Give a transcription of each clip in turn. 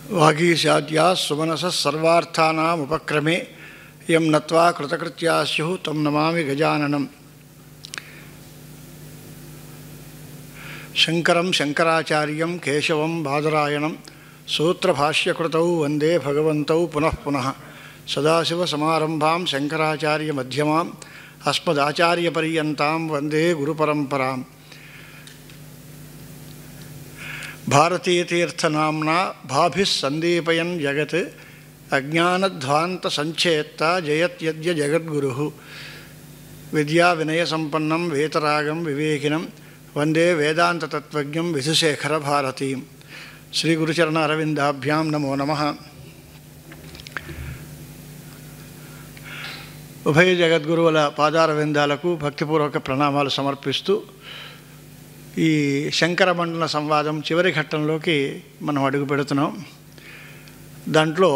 వాగీశాద్యా సుమనస సర్వార్థానాముపక్రమే యం నత్వా కృతకృత్యా స్యుః తం నమామి గజాననం. శంకరం శంకరాచార్యం కేశవం బాదరాయణం సూత్రభాష్యకృతౌ వందే భగవంతౌ పునః పునః. సదాశివసమారంభాం శంకరాచార్యమధ్యమాం అస్మదాచార్యపర్యంతాం వందే గురుపరంపరాం. భారతీతీర్థనామ్నా భాభిః సందీపయన్ జగత్ అజ్ఞానధ్వాంత సంచేత్త జయత్యద్య జగద్గురుః. విద్యా వినయసంపన్నం వేతరాగం వివేకినం వందే వేదాంతతత్వజ్ఞం విధుశేఖర భారతీం. శ్రీ గురుచరణ అరవిందాభ్యాం నమో నమః. ఉభయ జగద్గురువుల పాదారవిందాలకు భక్తిపూర్వక ప్రణామాలు సమర్పిస్తూ ఈ శంకర మండల సంవాదం చివరి ఘట్టంలోకి మనం అడుగు పెడుతున్నాం. దాంట్లో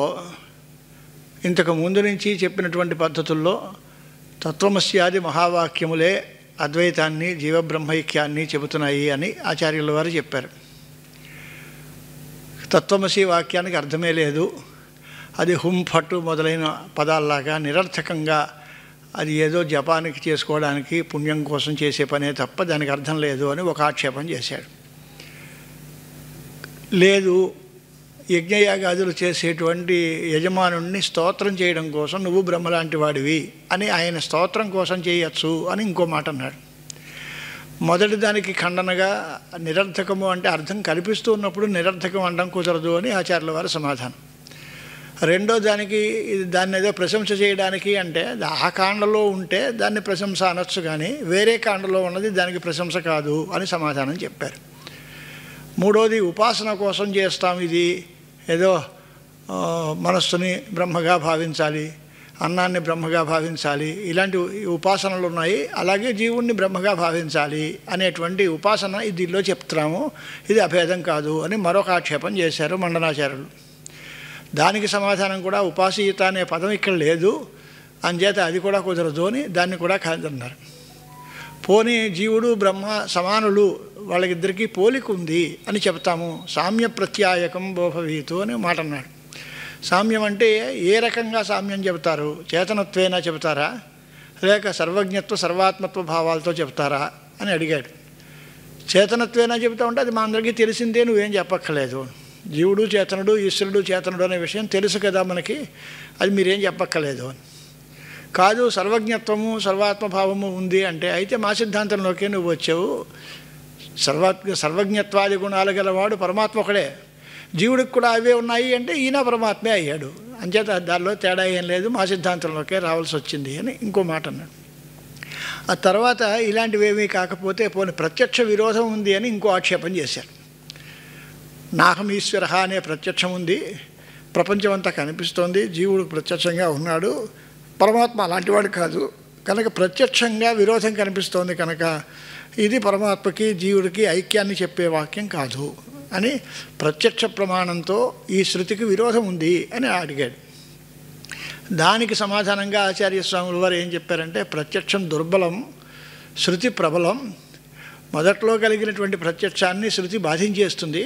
ఇంతకు ముందు నుంచి చెప్పినటువంటి పద్ధతుల్లో తత్వమస్యాది మహావాక్యములే అద్వైతాన్ని జీవబ్రహ్మైక్యాన్ని చెబుతున్నాయి అని ఆచార్యుల వారు చెప్పారు. తత్వమసి వాక్యానికి అర్థమే లేదు, అది హుం ఫట్టు మొదలైన పదాల్లాగా నిరర్థకంగా అది ఏదో జపానికి చేసుకోవడానికి పుణ్యం కోసం చేసే పనే తప్ప దానికి అర్థం లేదు అని ఒక ఆక్షేపం చేశాడు. లేదు, యజ్ఞయాగాదులు చేసేటువంటి యజమానుణ్ణి స్తోత్రం చేయడం కోసం నువ్వు బ్రహ్మలాంటి వాడివి అని ఆయన స్తోత్రం కోసం చేయొచ్చు అని ఇంకో మాట అన్నాడు. మొదటి దానికి ఖండనగా నిరర్థకము అంటే అర్థం కల్పిస్తూ ఉన్నప్పుడు నిరర్థకం అనడం కుదరదు అని ఆచార్యుల వారి సమాధానం. రెండో దానికి దాన్ని ఏదో ప్రశంస చేయడానికి అంటే ఆ కాండలో ఉంటే దాన్ని ప్రశంస అనొచ్చు, కానీ వేరే కాండలో ఉన్నది దానికి ప్రశంస కాదు అని సమాధానం చెప్పారు. మూడోది ఉపాసన కోసం చేస్తాం, ఇది ఏదో మనస్సుని బ్రహ్మగా భావించాలి, అన్నాన్ని బ్రహ్మగా భావించాలి, ఇలాంటి ఉపాసనలు ఉన్నాయి. అలాగే జీవుణ్ణి బ్రహ్మగా భావించాలి అనేటువంటి ఉపాసన దీనిలో చెప్తున్నాము, ఇది అభేదం కాదు అని మరొక ఆక్షేపం చేశారు మండనాచార్యులు. దానికి సమాధానం కూడా ఉపాసీయత అనే పదం ఇక్కడ లేదు, అంచేత అది కూడా కుదరదు అని దాన్ని కూడా కాదన్నారు. పోనీ జీవుడు బ్రహ్మ సమానులు, వాళ్ళకిద్దరికీ పోలిక ఉంది అని చెప్తాము, సామ్య ప్రత్యాయకం బోభవీతు అని మాట అన్నాడు. సామ్యం అంటే ఏ రకంగా సామ్యం చెబుతారు? చేతనత్వేనా చెబుతారా, లేక సర్వజ్ఞత్వ సర్వాత్మత్వ భావాలతో చెప్తారా అని అడిగాడు. చేతనత్వేనా చెబుతా ఉంటే అది మా అందరికీ తెలిసిందే, నువ్వేం చెప్పక్కర్లేదు. జీవుడు చేతనుడు, ఈశ్వరుడు చేతనుడు అనే విషయం తెలుసు కదా మనకి, అది మీరేం చెప్పక్కర్లేదు అని. కాదు, సర్వజ్ఞత్వము సర్వాత్మభావము ఉంది అంటే అయితే మా సిద్ధాంతంలోకే నువ్వు వచ్చావు. సర్వజ్ఞత్వాది గుణాలు గలవాడు పరమాత్మ ఒకడే, జీవుడికి కూడా అవే ఉన్నాయి అంటే ఈయన పరమాత్మే అయ్యాడు, అంచేత దానిలో తేడా ఏం లేదు, మా సిద్ధాంతంలోకే రావాల్సి వచ్చింది అని ఇంకో మాట అన్నాడు. ఆ తర్వాత ఇలాంటివేమీ కాకపోతే పోనీ ప్రత్యక్ష విరోధం ఉంది అని ఇంకో ఆక్షేపం చేశారు. నాహం ఈశ్వర అనే ప్రత్యక్షం ఉంది, ప్రపంచమంతా కనిపిస్తోంది, జీవుడు ప్రత్యక్షంగా ఉన్నాడు, పరమాత్మ అలాంటివాడు కాదు కనుక ప్రత్యక్షంగా విరోధం కనిపిస్తోంది కనుక ఇది పరమాత్మకి జీవుడికి ఐక్యాన్ని చెప్పే వాక్యం కాదు అని ప్రత్యక్ష ప్రమాణంతో ఈ శృతికి విరోధం ఉంది అని అడిగాడు. దానికి సమాధానంగా ఆచార్య స్వాముల వారు ఏం చెప్పారంటే, ప్రత్యక్షం దుర్బలం, శృతి ప్రబలం. మొదట్లో కలిగినటువంటి ప్రత్యక్షాన్ని శృతి బాధించేస్తుంది,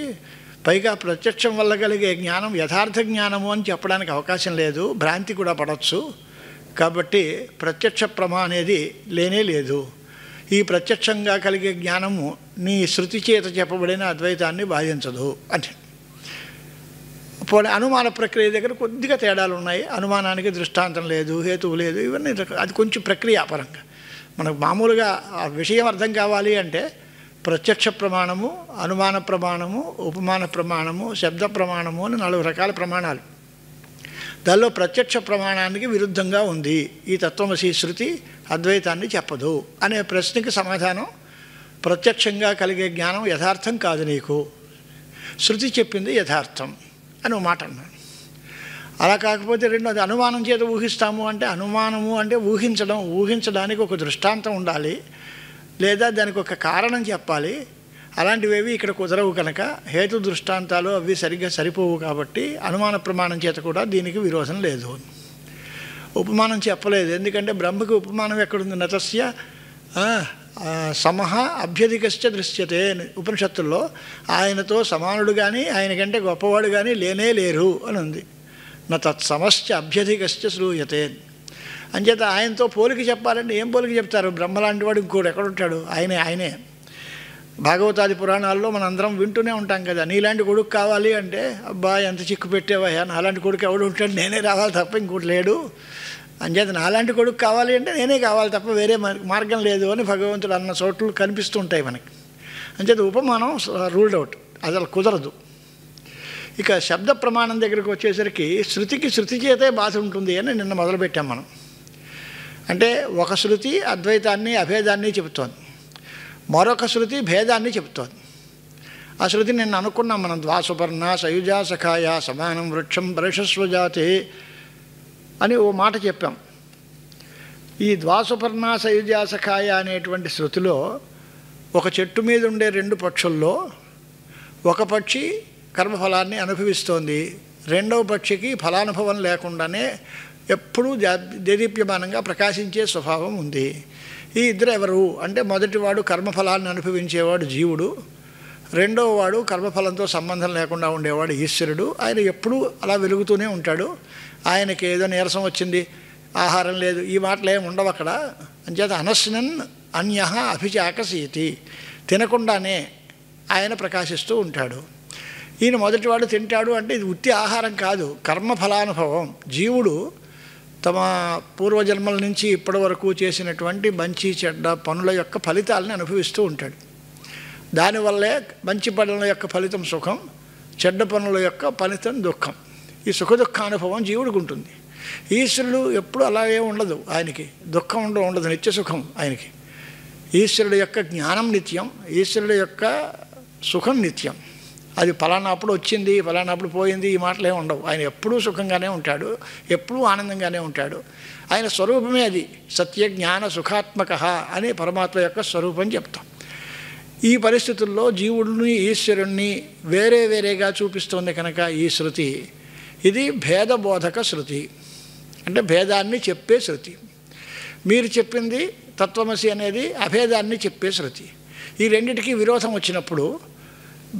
పైగా ప్రత్యక్షం వల్ల కలిగే జ్ఞానం యథార్థ జ్ఞానము అని చెప్పడానికి అవకాశం లేదు, భ్రాంతి కూడా పడవచ్చు. కాబట్టి ప్రత్యక్ష ప్రమ అనేది లేనే లేదు. ఈ ప్రత్యక్షంగా కలిగే జ్ఞానము నీ శృతి చేత చెప్పబడిన అద్వైతాన్ని బాధించదు అని. పోనీ అనుమాన ప్రక్రియ దగ్గర కొద్దిగా తేడాలు ఉన్నాయి, అనుమానానికి దృష్టాంతం లేదు, హేతువు లేదు, ఇవన్నీ అది కొంచెం ప్రక్రియాపరంగా. మనకు మామూలుగా ఆ విషయం అర్థం కావాలి అంటే ప్రత్యక్ష ప్రమాణము, అనుమాన ప్రమాణము, ఉపమాన ప్రమాణము, శబ్ద ప్రమాణము అని 4 రకాల ప్రమాణాలు. దానిలో ప్రత్యక్ష ప్రమాణానికి విరుద్ధంగా ఉంది ఈ తత్వమసి శృతి, అద్వైతాన్ని చెప్పదు అనే ప్రశ్నకి సమాధానం, ప్రత్యక్షంగా కలిగే జ్ఞానం యథార్థం కాదు నీకు, శృతి చెప్పింది యథార్థం అని ఒక మాట అన్నాడు. అలా కాకపోతే రెండోది అనుమానం చేత ఊహిస్తాము అంటే, అనుమానము అంటే ఊహించడానికి ఒక దృష్టాంతం ఉండాలి, లేదా దానికి ఒక కారణం చెప్పాలి. అలాంటివేవి ఇక్కడ కుదరవు కనుక హేతు దృష్టాంతాలు అవి సరిగ్గా సరిపోవు కాబట్టి అనుమాన ప్రమాణం చేత కూడా దీనికి విరోధం లేదు. ఉపమానం చెప్పలేదు, ఎందుకంటే బ్రహ్మకి ఉపమానం ఎక్కడుంది? నతస్య సమహ అభ్యధికశ్చ దృశ్యతే అని ఉపనిషత్తుల్లో ఆయనతో సమానుడు కానీ ఆయన కంటే గొప్పవాడు కానీ లేనే లేరు అని ఉంది. నా తత్సమశ్చ అభ్యధికశ్చ శ్రూయతే. అంచేత ఆయనతో పోలిక చెప్పాలంటే ఏం పోలిక చెప్తారు? బ్రహ్మ లాంటి వాడు ఇంకోడు ఎక్కడుంటాడు? ఆయనే. భాగవతాది పురాణాల్లో మనం అందరం వింటూనే ఉంటాం కదా, నీలాంటి కొడుకు కావాలి అంటే అబ్బా ఎంత చిక్కు పెట్టేవయ్యా, నాలాంటి కొడుకు ఎవడు ఉంటాడు, నేనే రావాలి తప్ప ఇంకోటి లేడు. అంచేత నాలాంటి కొడుకు కావాలి అంటే నేనే కావాలి తప్ప వేరే మార్గం లేదు అని భగవంతుడు అన్న చోట్లు కనిపిస్తూ ఉంటాయి మనకి. అంచేత ఉపమానం రూల్డ్ అవుట్, అసలు కుదరదు. ఇక శబ్ద ప్రమాణం దగ్గరికి వచ్చేసరికి శృతికి శృతి చేతే బాధ ఉంటుంది అని నిన్న మొదలుపెట్టాం మనం. అంటే ఒక శృతి అద్వైతాన్ని అభేదాన్ని చెబుతోంది, మరొక శృతి భేదాన్ని చెబుతోంది. ఆ శృతి నిన్న అనుకున్నాం మనం, ద్వాసుపర్ణ సయుజా సఖాయ సమానం వృక్షం పరిషస్వజాతే అని ఓ మాట చెప్పాం. ఈ ద్వాసుపర్ణ సయుజా సఖాయ అనేటువంటి శృతిలో ఒక చెట్టు మీద ఉండే రెండు పక్షుల్లో ఒక పక్షి కర్మఫలాన్ని అనుభవిస్తోంది, రెండవ పక్షికి ఫలానుభవం లేకుండానే ఎప్పుడూ దేదీప్యమానంగా ప్రకాశించే స్వభావం ఉంది. ఈ ఇద్దరు ఎవరు అంటే మొదటివాడు కర్మఫలాన్ని అనుభవించేవాడు జీవుడు, రెండవ వాడు కర్మఫలంతో సంబంధం లేకుండా ఉండేవాడు ఈశ్వరుడు. ఆయన ఎప్పుడూ అలా వెలుగుతూనే ఉంటాడు. ఆయనకి ఏదో నీరసం వచ్చింది, ఆహారం లేదు, ఈ మాటలు ఏమి ఉండవు అక్కడ. అంచేత అనస్నన్ అన్యః అభిచాకసీతి, తినకుండానే ఆయన ప్రకాశిస్తూ ఉంటాడు. ఈయన మొదటివాడు తింటాడు అంటే ఇది ఉత్తి ఆహారం కాదు, కర్మఫలానుభవం. జీవుడు తమ పూర్వజన్మల నుంచి ఇప్పటి వరకు చేసినటువంటి మంచి చెడ్డ పనుల యొక్క ఫలితాలని అనుభవిస్తూ ఉంటాడు. దానివల్లే మంచి పనుల యొక్క ఫలితం సుఖం, చెడ్డ పనుల యొక్క ఫలితం దుఃఖం. ఈ సుఖ దుఃఖానుభవం జీవుడికి ఉంటుంది. ఈశ్వరుడు ఎప్పుడు అలాగే ఉండదు, ఆయనకి దుఃఖం ఉండదు, నిత్య సుఖం ఆయనకి. ఈశ్వరుడు యొక్క జ్ఞానం నిత్యం, ఈశ్వరుడు యొక్క సుఖం నిత్యం. అది ఫలానాప్పుడు వచ్చింది ఫలానాప్పుడు పోయింది ఈ మాటలే ఉండవు. ఆయన ఎప్పుడూ సుఖంగానే ఉంటాడు, ఎప్పుడూ ఆనందంగానే ఉంటాడు. ఆయన స్వరూపమే అది, సత్య జ్ఞాన సుఖాత్మక అని పరమాత్మ యొక్క స్వరూపం చెప్తాం. ఈ పరిస్థితుల్లో జీవుడిని ఈశ్వరుణ్ణి వేరే వేరేగా చూపిస్తోంది కనుక ఈ శృతి ఇది భేదబోధక శృతి, అంటే భేదాన్ని చెప్పే శృతి. మీరు చెప్పింది తత్వమసి అనేది అభేదాన్ని చెప్పే శృతి. ఈ రెండిటికి విరోధం వచ్చినప్పుడు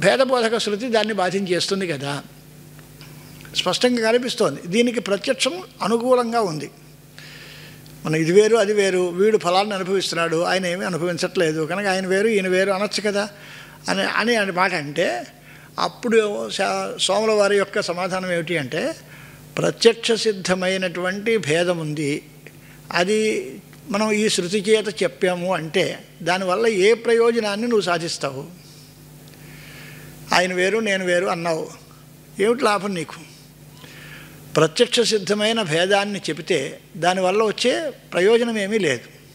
భేదబోధక శృతి దాన్ని బాధించేస్తుంది కదా, స్పష్టంగా కనిపిస్తోంది. దీనికి ప్రత్యక్షం అనుకూలంగా ఉంది. మనం ఇది వేరు అది వేరు, వీడు ఫలాన్ని అనుభవిస్తున్నాడు ఆయన ఏమీ అనుభవించట్లేదు కనుక ఆయన వేరు ఈయన వేరు అనొచ్చు కదా అని మాట అంటే, అప్పుడు సోముల వారి యొక్క సమాధానం ఏమిటి అంటే, ప్రత్యక్ష సిద్ధమైనటువంటి భేదం ఉంది, అది మనం ఈ శృతి చేత చెప్పాము అంటే దానివల్ల ఏ ప్రయోజనాన్ని నువ్వు సాధిస్తావు? ఆయన వేరు నేను వేరు అన్నావు, ఏమిటి లాభం నీకు? ప్రత్యక్ష సిద్ధమైన భేదాన్ని చెబితే దానివల్ల వచ్చే ప్రయోజనం ఏమీ లేదు.